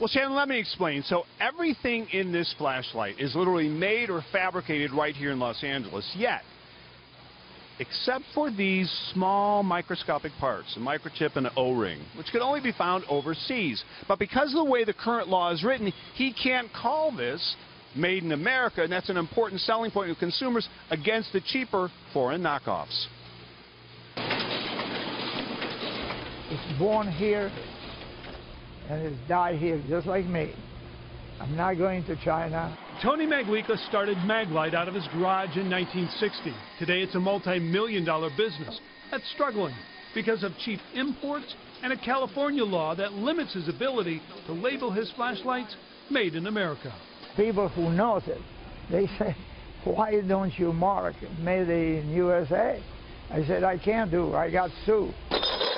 Well, Shannon, let me explain. So everything in this flashlight is literally made or fabricated right here in Los Angeles, yet, except for these small microscopic parts, a microchip and an O-ring, which can only be found overseas. But because of the way the current law is written, he can't call this made in America, and that's an important selling point of consumers against the cheaper foreign knockoffs. It's born here and it's died here, just like me. I'm not going to China. Tony Maglica started Maglite out of his garage in 1960. Today it's a multi-million-dollar business that's struggling because of cheap imports and a California law that limits his ability to label his flashlights made in America. People who knows it, they say, why don't you mark made in USA? I said, I can't do, I got sued.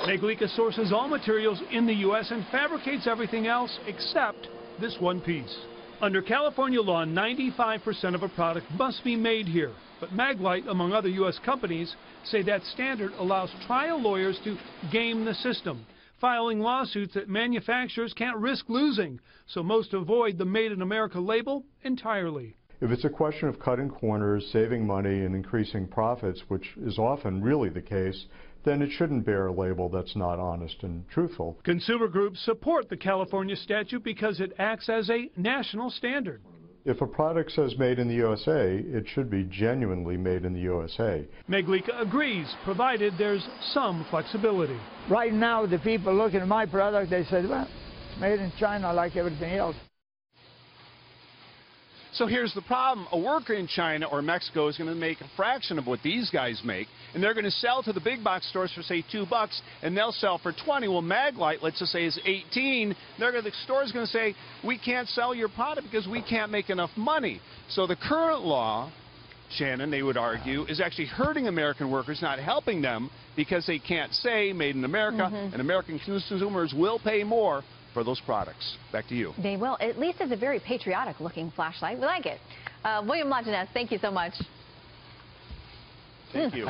Maglica sources all materials in the U.S. and fabricates everything else except this one piece. Under California law, 95% of a product must be made here. But Maglite, among other U.S. companies, say that standard allows trial lawyers to game the system, filing lawsuits that manufacturers can't risk losing. So most avoid the Made in America label entirely. If it's a question of cutting corners, saving money, and increasing profits, which is often really the case, then it shouldn't bear a label that's not honest and truthful. Consumer groups support the California statute because it acts as a national standard. If a product says made in the USA, it should be genuinely made in the USA. Maglica agrees, provided there's some flexibility. Right now, the people looking at my product, they said, well, it's made in China like everything else. So here's the problem. A worker in China or Mexico is going to make a fraction of what these guys make, and they're going to sell to the big box stores for, say, $2, and they'll sell for 20. Well, Maglite, let's just say, is 18. The store's going to say, we can't sell your product because we can't make enough money. So the current law, Shannon, they would argue, is actually hurting American workers, not helping them, because they can't say made in America, and American consumers will pay more for those products. Back to you. They will. At least it's a very patriotic-looking flashlight. We like it. William Jeunesse, thank you so much. Thank you.